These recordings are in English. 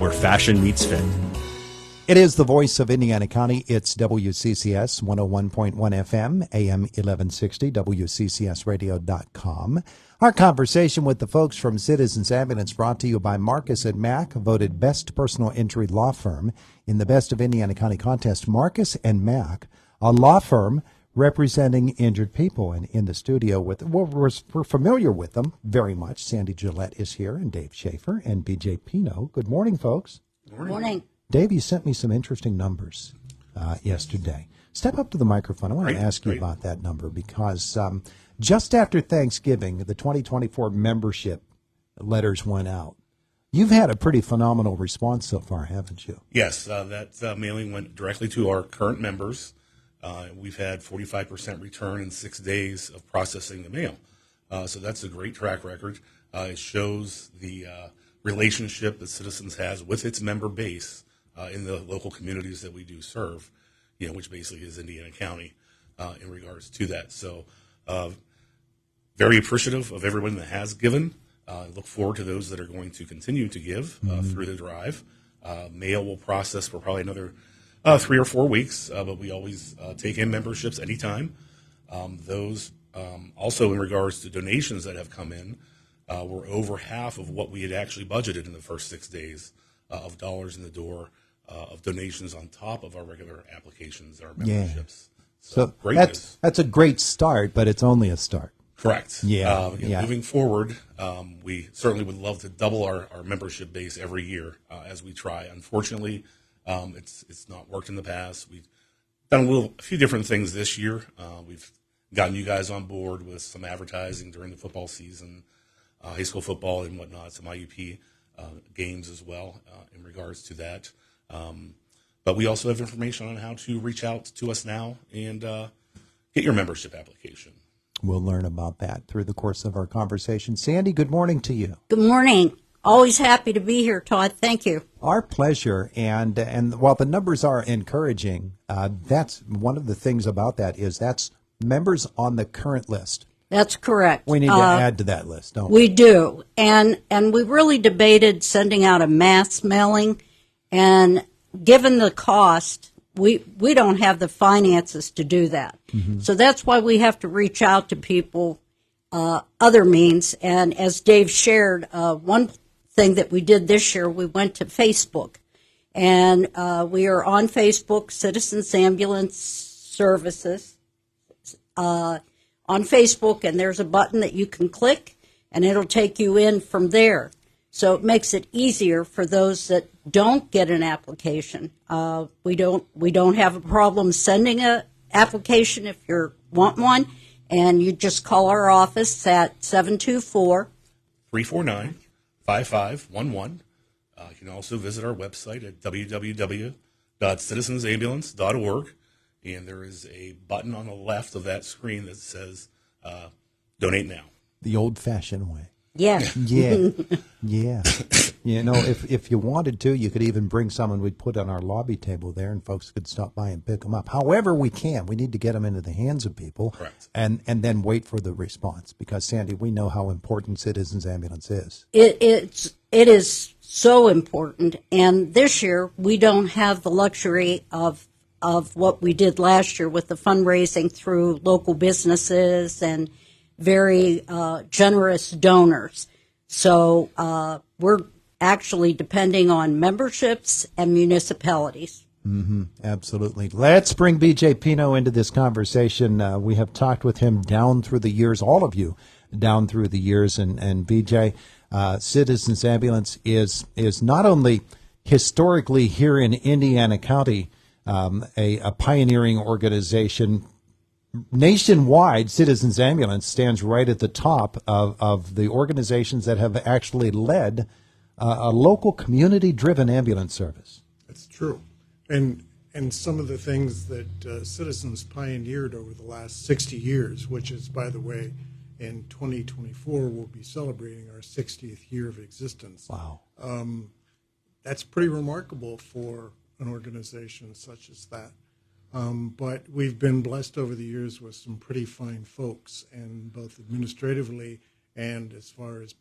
where fashion meets fit. It is the voice of Indiana County. It's WCCS 101.1 FM, AM 1160, WCCSradio.com. Our conversation with the folks from Citizens Ambulance brought to you by Marcus & Mack, voted best personal injury law firm in the Best of Indiana County contest. Marcus & Mack, a law firm representing injured people. And in the studio we're familiar with them very much. Sandy Gillette is here, and Dave Schaefer and BJ Pino. Good morning, folks. Good morning. Dave, you sent me some interesting numbers yesterday. Step up to the microphone. I want to ask you about that number because just after Thanksgiving, the 2024 membership letters went out. You've had a pretty phenomenal response so far, haven't you? Yes, that mailing went directly to our current members. We've had 45% return in 6 days of processing the mail. So that's a great track record. It shows the relationship that Citizens has with its member base in the local communities that we do serve, which basically is Indiana County in regards to that. So very appreciative of everyone that has given. Look forward to those that are going to continue to give through the drive. Mail will process for probably another 3 or 4 weeks, but we always take in memberships anytime. Those also in regards to donations that have come in, we're over half of what we had actually budgeted in the first 6 days of dollars in the door of donations on top of our regular applications, our memberships. So that's a great start, but it's only a start. Correct. Yeah. Moving forward, we certainly would love to double our membership base every year as we try. Unfortunately, it's not worked in the past. We've done a few different things this year. We've gotten you guys on board with some advertising during the football season, high school football and whatnot, some IUP games as well in regards to that. But we also have information on how to reach out to us now and get your membership application. We'll learn about that through the course of our conversation. Sandy, good morning to you. Good morning. Always happy to be here, Todd. Thank you. Our pleasure. And while the numbers are encouraging, that's one of the things about that is that's members on the current list. That's correct. We need to add to that list, don't we? We do. And we really debated sending out a mass mailing. And given the cost, we don't have the finances to do that. Mm-hmm. So that's why we have to reach out to people, other means. And as Dave shared, one thing that we did this year, we went to Facebook. And we are on Facebook, Citizens Ambulance Services, on Facebook, and there's a button that you can click, and it'll take you in from there. So it makes it easier for those that don't get an application. We don't have a problem sending an application if you want one, and you just call our office at 724-349-5511. You can also visit our website at www.citizensambulance.org, and there is a button on the left of that screen that says donate now. The old-fashioned way. Yeah. Yeah. If you wanted to, you could even bring someone we'd put on our lobby table there, and folks could stop by and pick them up. However we can. We need to get them into the hands of people. Correct. And then wait for the response. Because, Sandy, we know how important Citizens Ambulance is. It is so important. And this year, we don't have the luxury of what we did last year with the fundraising through local businesses and very generous donors. So we're actually depending on memberships and municipalities. Mm-hmm, absolutely. Let's bring BJ Pino into this conversation. We have talked with him down through the years, all of you down through the years. And BJ, Citizens Ambulance is not only historically here in Indiana County a pioneering organization. Nationwide, Citizens Ambulance stands right at the top of the organizations that have actually led a local community-driven ambulance service. That's true. And some of the things that Citizens pioneered over the last 60 years, which is, by the way, in 2024, we'll be celebrating our 60th year of existence. Wow. That's pretty remarkable for an organization such as that. But we've been blessed over the years with some pretty fine folks, and both administratively and as far as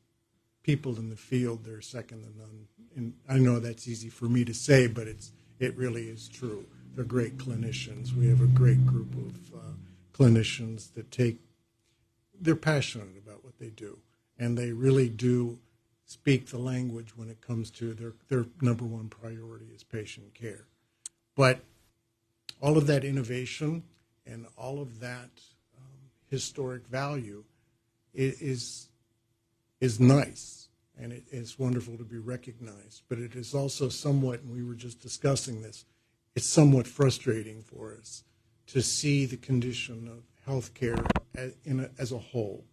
people in the field, they're second to none. And I know that's easy for me to say, but it really is true. They're great clinicians. We have a great group of clinicians that they're passionate about what they do, and they really do speak the language when it comes to their number one priority is patient care. But all of that innovation and all of that historic value is nice, and it is wonderful to be recognized. But it is also somewhat, and we were just discussing this, it's somewhat frustrating for us to see the condition of healthcare as a whole.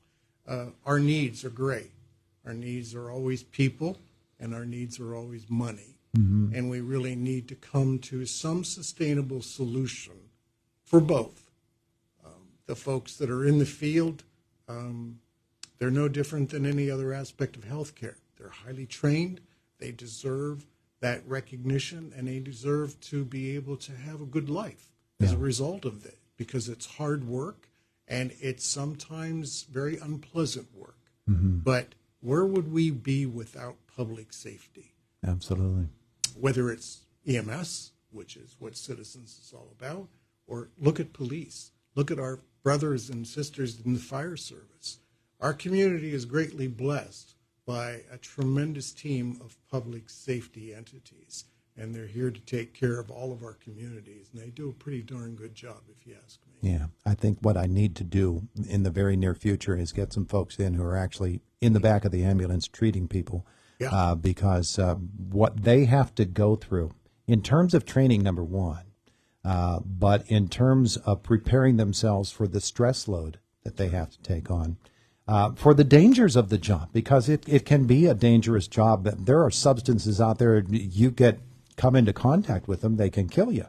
Our needs are great. Our needs are always people, and our needs are always money. Mm-hmm. And we really need to come to some sustainable solution for both. The folks that are in the field, they're no different than any other aspect of healthcare. They're highly trained. They deserve that recognition, and they deserve to be able to have a good life as a result of it, because it's hard work, and it's sometimes very unpleasant work. Mm-hmm. But where would we be without public safety? Absolutely. Whether it's EMS, which is what Citizens is all about, or look at police. Look at our brothers and sisters in the fire service. Our community is greatly blessed by a tremendous team of public safety entities, and they're here to take care of all of our communities, and they do a pretty darn good job, if you ask me. Yeah, I think what I need to do in the very near future is get some folks in who are actually in the back of the ambulance treating people, because what they have to go through in terms of training, number one, but in terms of preparing themselves for the stress load that they have to take on, for the dangers of the job, because it can be a dangerous job. There are substances out there, you come into contact with them, they can kill you.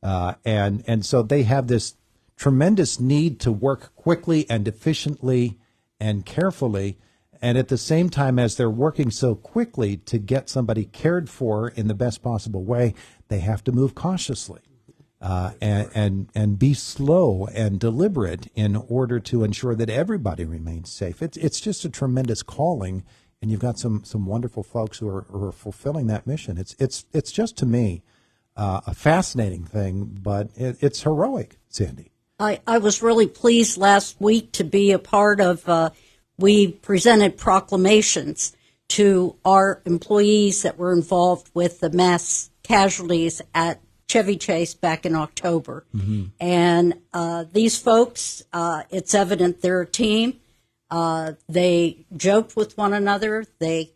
And so they have this tremendous need to work quickly and efficiently and carefully. And at the same time, as they're working so quickly to get somebody cared for in the best possible way, they have to move cautiously. And be slow and deliberate in order to ensure that everybody remains safe. It's just a tremendous calling, and you've got some wonderful folks who are fulfilling that mission. It's just, to me, a fascinating thing, but it's heroic, Sandy. I was really pleased last week to be a part of, we presented proclamations to our employees that were involved with the mass casualties at Chevy Chase back in October. Mm-hmm. And these folks, it's evident they're a team. They joked with one another. They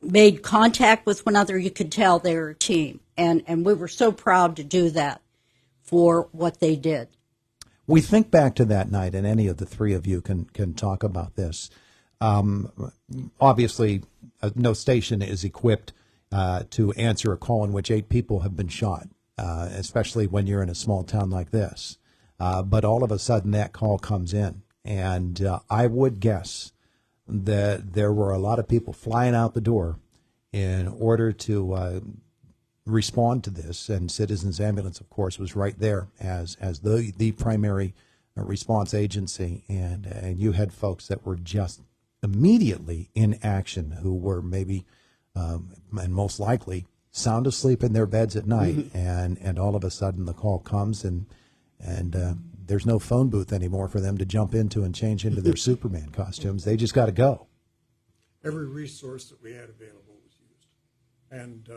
made contact with one another. You could tell they were a team. And we were so proud to do that for what they did. We think back to that night, and any of the three of you can talk about this. Obviously, no station is equipped to answer a call in which 8 people have been shot, especially when you're in a small town like this. But all of a sudden that call comes in, and I would guess that there were a lot of people flying out the door in order to respond to this, and Citizens Ambulance, of course, was right there as the primary response agency, and you had folks that were just immediately in action, who were maybe and most likely sound asleep in their beds at night, mm-hmm. and all of a sudden the call comes, and there's no phone booth anymore for them to jump into and change into their Superman costumes. They just got to go. Every resource that we had available was used, and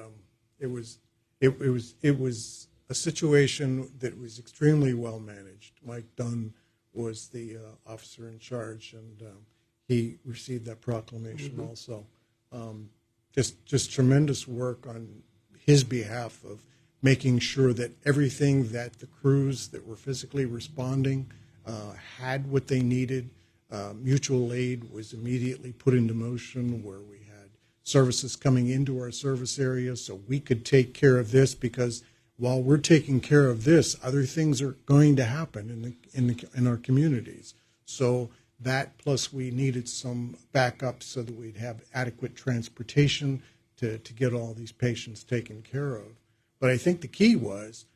it was a situation that was extremely well managed. Mike Dunn was the officer in charge, and he received that proclamation mm-hmm. also. Just tremendous work on his behalf of making sure that everything that the crews that were physically responding had what they needed. Mutual aid was immediately put into motion, where we had services coming into our service area so we could take care of this, because while we're taking care of this, other things are going to happen in our communities. So that, plus we needed some backup so that we'd have adequate transportation to get all these patients taken care of. But I think the key was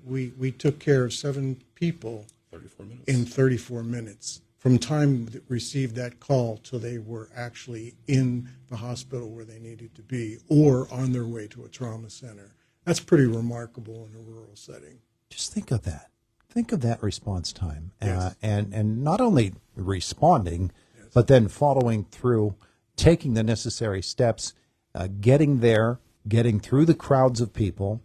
we took care of 7 people 34 minutes. in 34 minutes from time that received that call till they were actually in the hospital where they needed to be or on their way to a trauma center. That's pretty remarkable in a rural setting. Just think of that. Think of that response time, Yes. and not only responding, but then following through, taking the necessary steps, getting there, getting through the crowds of people,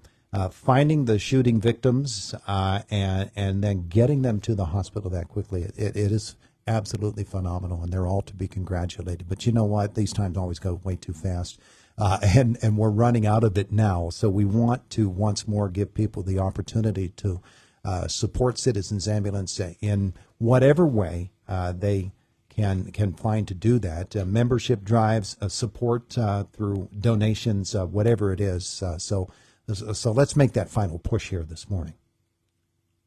finding the shooting victims, and then getting them to the hospital that quickly. It is absolutely phenomenal, and they're all to be congratulated. But you know what? These times always go way too fast. And we're running out of it now. So we want to once more give people the opportunity to support Citizens Ambulance in whatever way they can find to do that. Membership drives, support through donations, whatever it is. So let's make that final push here this morning.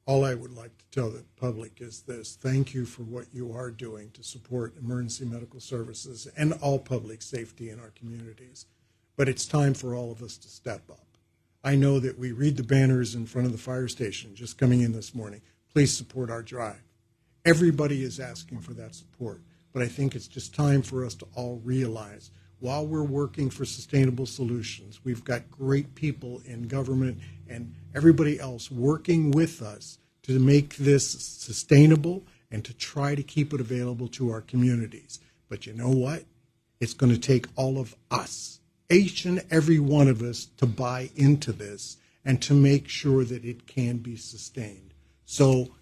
All I would like to tell the public is this: thank you for what you are doing to support emergency medical services and all public safety in our communities. But it's time for all of us to step up. I know that we read the banners in front of the fire station just coming in this morning. Please support our drive. Everybody is asking for that support. But I think it's just time for us to all realize while we're working for sustainable solutions, we've got great people in government and everybody else working with us to make this sustainable and to try to keep it available to our communities. But you know what? It's going to take all of us, each and every one of us, to buy into this and to make sure that it can be sustained. So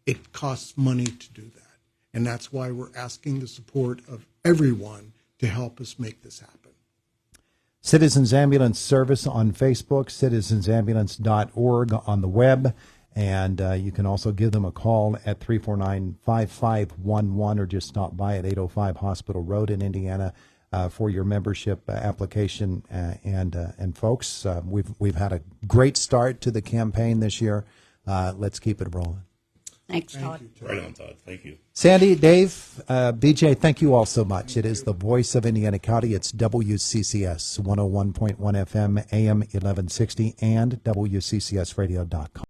it costs money to do that. And that's why we're asking the support of everyone to help us make this happen. Citizens Ambulance Service on Facebook, citizensambulance.org on the web, and you can also give them a call at 349-5511 or just stop by at 805 Hospital Road in Indiana for your membership application. And folks, we've had a great start to the campaign this year. Let's keep it rolling. Thanks, Todd. Right on, Todd. Thank you. Sandy, Dave, BJ, thank you all so much. It is the voice of Indiana County. It's WCCS 101.1 FM, AM 1160, and WCCSradio.com.